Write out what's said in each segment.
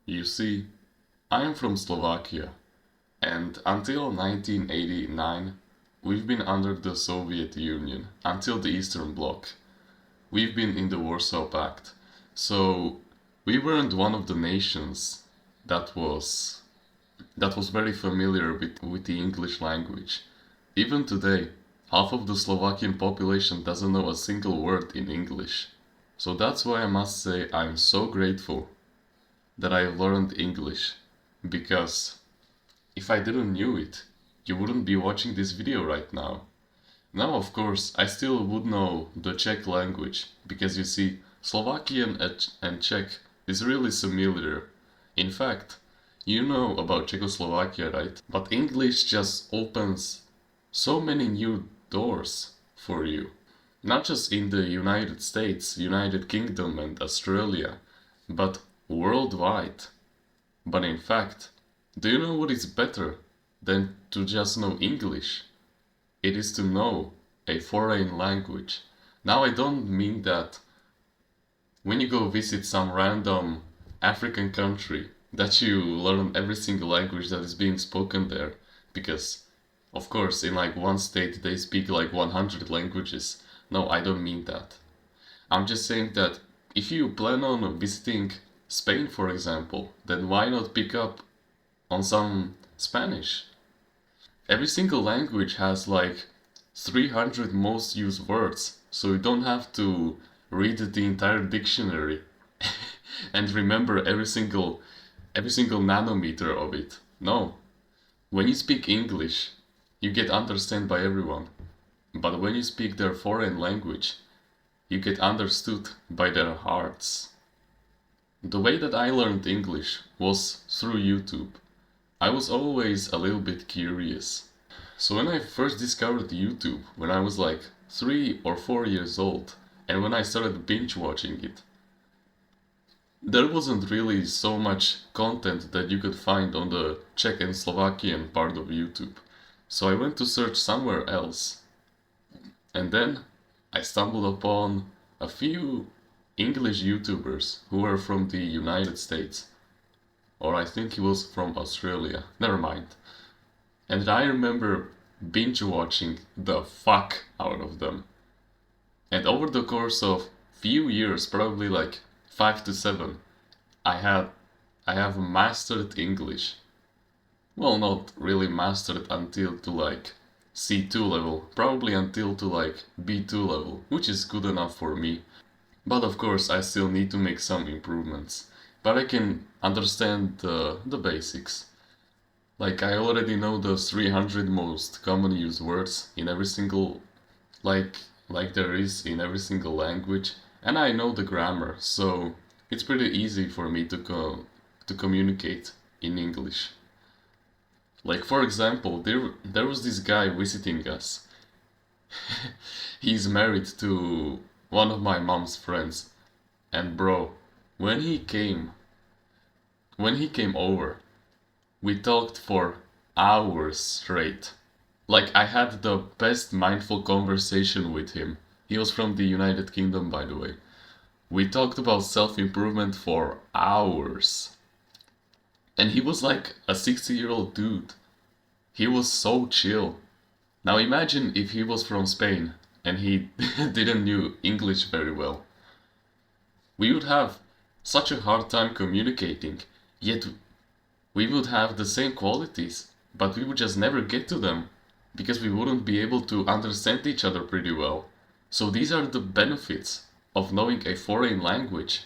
You see, I am from Slovakia, and until 1989, we've been under the Soviet Union, until the Eastern Bloc. We've been in the Warsaw Pact. So we weren't one of the nations that was very familiar with the English language. Even today, half of the Slovakian population doesn't know a single word in English. So that's why I must say I'm so grateful that I learned English, because if I didn't knew it, you wouldn't be watching this video right now. Now, of course, I still would know the Czech language, because you see, Slovakian and Czech is really similar. In fact, you know about Czechoslovakia, right? But English just opens so many new doors for you. Not just in the United States, United Kingdom and Australia, but worldwide. But in fact, do you know what is better than to just know English? It is to know a foreign language. Now I don't mean that when you go visit some random African country that you learn every single language that is being spoken there, because of course in like one state they speak like 100 languages. No, I don't mean that. I'm just saying that if you plan on visiting Spain, for example, then why not pick up on some Spanish? Every single language has like 300 most used words, so you don't have to read the entire dictionary and remember every single nanometer of it. No. When you speak English, you get understood by everyone. But when you speak their foreign language, you get understood by their hearts. The way that I learned English was through YouTube. I was always a little bit curious. So when I first discovered YouTube, when I was like 3 or 4 years old, and when I started binge watching it, there wasn't really so much content that you could find on the Czech and Slovakian part of YouTube. So I went to search somewhere else. And then I stumbled upon a few English YouTubers who were from the United States. Or I think he was from Australia. Never mind. And I remember binge watching the fuck out of them. And over the course of few years, probably like 5 to 7, I have mastered English. Well, not really mastered until to like C2 level, probably until to like B2 level, which is good enough for me. But of course, I still need to make some improvements. But I can understand the basics. Like I already know the 300 most common used words in every single, like like there is in every single language, and I know the grammar, so it's pretty easy for me to communicate in English. Like for example, there was this guy visiting us. He's married to one of my mom's friends, and bro, when he came when he came over, we talked for hours straight. Like I had the best mindful conversation with him. He was from the United Kingdom, by the way. We talked about self-improvement for hours. And he was like a 60-year-old dude. He was so chill. Now imagine if he was from Spain and he didn't knew English very well. We would have such a hard time communicating, yet we would have the same qualities, but we would just never get to them because we wouldn't be able to understand each other pretty well. So these are the benefits of knowing a foreign language.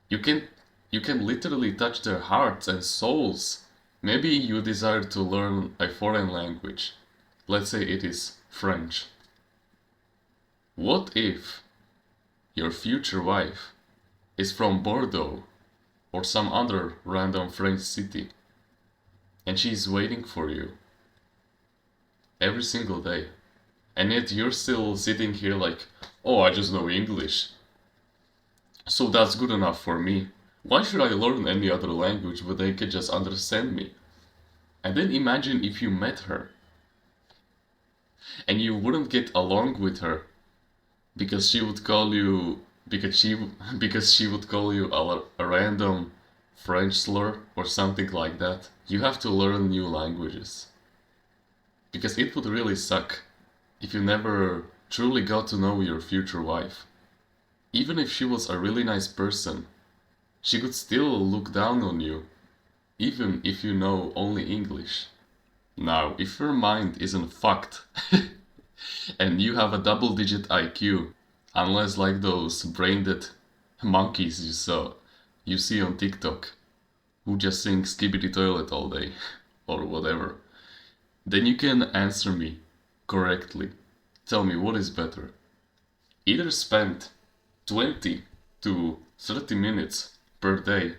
You can you can literally touch their hearts and souls. Maybe you desire to learn a foreign language. Let's say it is French. What if your future wife is from Bordeaux or some other random French city and she's waiting for you every single day? And yet you're still sitting here like, oh, I just know English. So that's good enough for me. Why should I learn any other language where they can just understand me? And then imagine if you met her and you wouldn't get along with her because she would call you because she would call you a random French slur or something like that, you have to learn new languages. Because it would really suck if you never truly got to know your future wife. Even if she was a really nice person, she could still look down on you, even if you know only English. Now, if your mind isn't fucked and you have a double-digit IQ, unless like those brain-dead monkeys you see on TikTok, who just sing Skibidi Toilet all day, or whatever, then you can answer me correctly. Tell me what is better. Either spend 20 to 30 minutes per day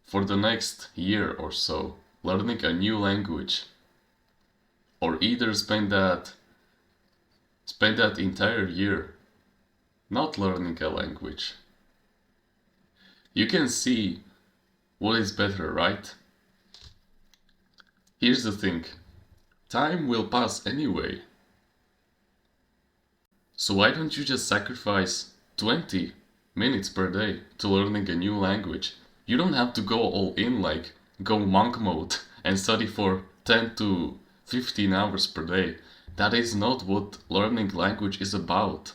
for the next year or so learning a new language, or either spend that entire year not learning a language. You can see what is better, right? Here's the thing. Time will pass anyway. So why don't you just sacrifice 20 minutes per day to learning a new language? You don't have to go all in, like go monk mode and study for 10 to 15 hours per day. That is not what learning language is about.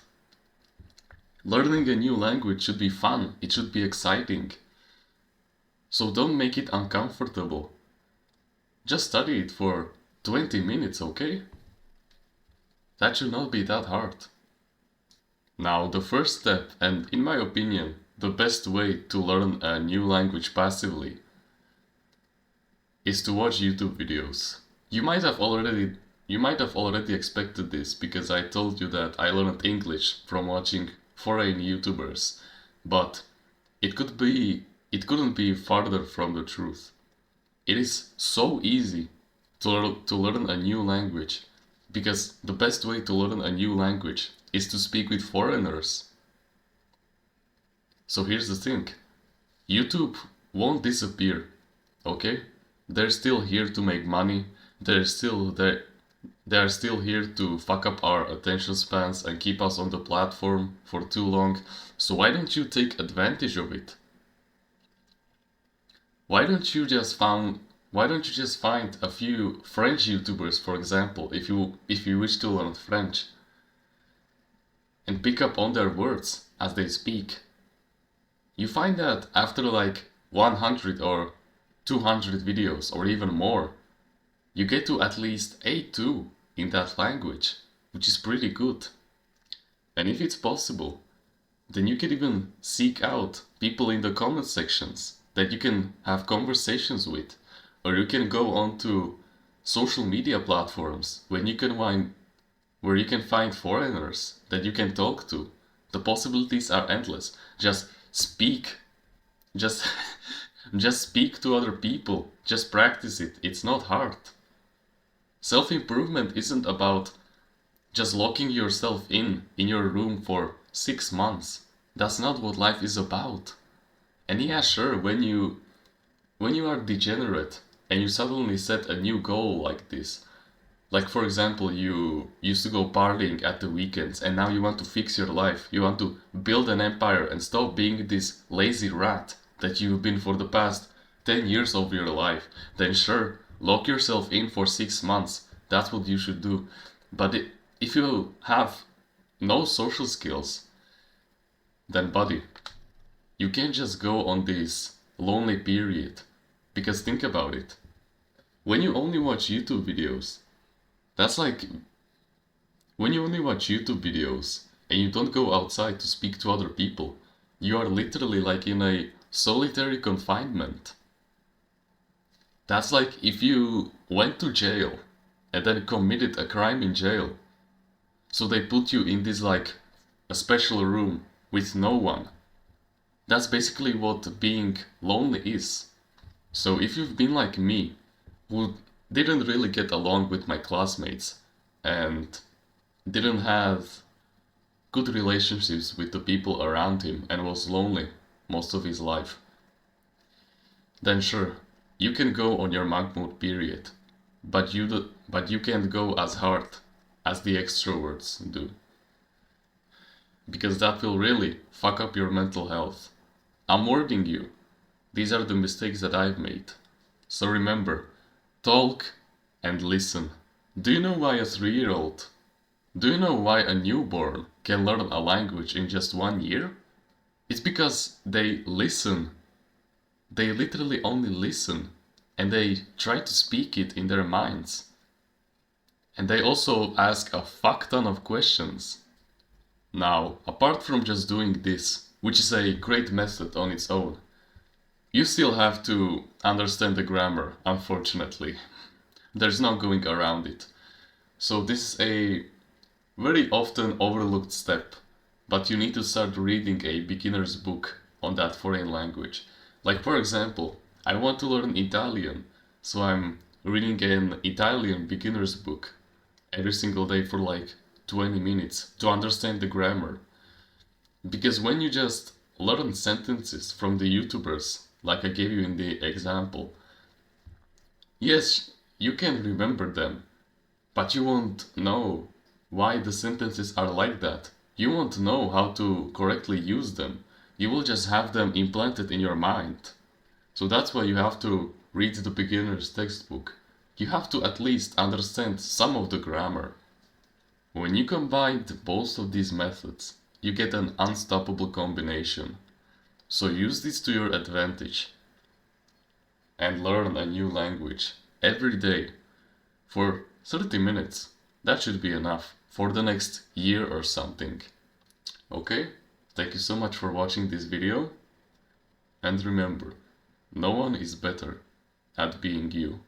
Learning a new language should be fun, it should be exciting. So don't make it uncomfortable. Just study it for 20 minutes, okay? That should not be that hard. Now, the first step, and in my opinion, the best way to learn a new language passively, is to watch YouTube videos. You might have already expected this, because I told you that I learned English from watching foreign YouTubers, but it couldn't be farther from the truth. It is so easy to learn a new language, because the best way to learn a new language is to speak with foreigners. So here's the thing. YouTube won't disappear, okay? They're still here to make money. They are still here to fuck up our attention spans and keep us on the platform for too long. So why don't you take advantage of it? Why don't you just find a few French YouTubers, for example, if you wish to learn French, and pick up on their words as they speak. You find that after like 100 or 200 videos or even more, you get to at least A2 in that language, which is pretty good. And if it's possible, then you can even seek out people in the comment sections that you can have conversations with, or you can go onto social media platforms when you can where you can find foreigners that you can talk to. The possibilities are endless. Just speak. Just speak to other people. Just practice it. It's not hard. Self-improvement isn't about just locking yourself in your room for 6 months. That's not what life is about. And yeah, sure, when you are degenerate and you suddenly set a new goal like this, like for example, you used to go partying at the weekends and now you want to fix your life. You want to build an empire and stop being this lazy rat that you've been for the past 10 years of your life. Then sure, lock yourself in for 6 months. That's what you should do. But if you have no social skills, then buddy, you can't just go on this lonely period. Because think about it. When you only watch YouTube videos, that's like when you only watch YouTube videos and you don't go outside to speak to other people, you are literally like in a solitary confinement. That's like if you went to jail and then committed a crime in jail. So they put you in this like a special room with no one. That's basically what being lonely is. So if you've been like me, who didn't really get along with my classmates and didn't have good relationships with the people around him and was lonely most of his life, then sure, you can go on your monk mode period, but you can't go as hard as the extroverts do, because that will really fuck up your mental health. I'm warning you, These are the mistakes that I've made. So remember, talk and listen. Do you know why a 3-year-old? Do you know why a newborn can learn a language in just 1 year? It's because they listen. They literally only listen and they try to speak it in their minds. And they also ask a fuck ton of questions. Now, apart from just doing this, which is a great method on its own, you still have to understand the grammar, unfortunately. There's no going around it. So this is a very often overlooked step, but you need to start reading a beginner's book on that foreign language. Like for example, I want to learn Italian, so I'm reading an Italian beginner's book every single day for like 20 minutes to understand the grammar. Because when you just learn sentences from the YouTubers, like I gave you in the example, yes, you can remember them, but you won't know why the sentences are like that. You won't know how to correctly use them. You will just have them implanted in your mind. So that's why you have to read the beginner's textbook. You have to at least understand some of the grammar. When you combine both of these methods, you get an unstoppable combination. So use this to your advantage and learn a new language every day for 30 minutes. That should be enough for the next year or something. Okay? Thank you so much for watching this video. And remember, no one is better at being you.